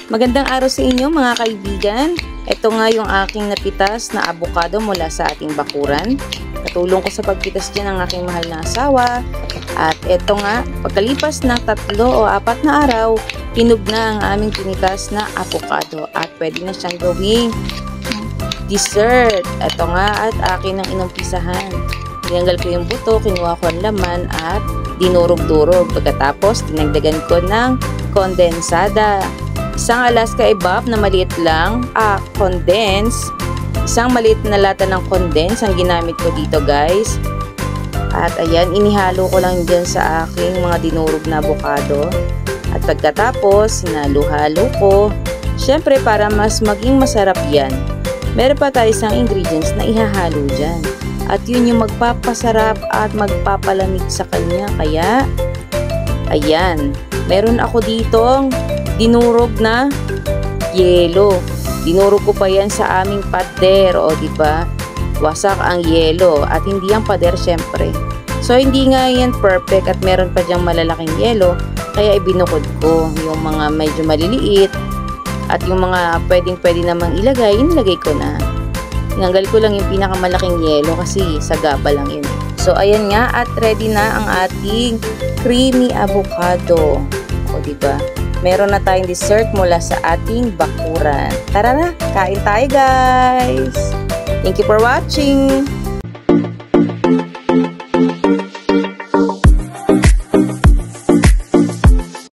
Magandang araw sa inyo mga kaibigan. Ito nga yung aking napitas na avocado mula sa ating bakuran. Katulong ko sa pagpitas dyan ng aking mahal na asawa. At ito nga, pagkalipas ng 3 o 4 na araw, hinog na ang aming pinitas na avocado. At pwede na siyang gawing dessert. Ito nga at akin ang inumpisahan. Tinanggal ko yung buto, kinuha ko ang laman at dinurog-durog. Pagkatapos, tinagdagan ko ng kondensada. Isang Alaska Evap na maliit lang, condense. Isang maliit na lata ng condense ang ginamit ko dito guys. At ayan, inihalo ko lang dyan sa aking mga dinurog na avocado. At pagkatapos, sinalo-halo ko. Syempre para mas maging masarap yan, meron pa tayo isang ingredients na ihahalo dyan. At yun yung magpapasarap at magpapalamig sa kanya. Kaya, ayan, meron ako ditong dinurog na yelo. Dinurog ko pa yan sa aming pader. O diba? Wasak ang yelo. At hindi ang pader syempre. So hindi nga yan perfect at meron pa dyang malalaking yelo. Kaya ibinukod ko yung mga medyo maliliit. At yung mga pwedeng namang ilagay, inilagay ko na. Tinanggal ko lang yung pinakamalaking yelo kasi sagaba lang yun. So ayan nga at ready na ang ating creamy avocado. O diba? Meron na tayong dessert mula sa ating bakuran. Tara na, kain tayo guys! Thank you for watching!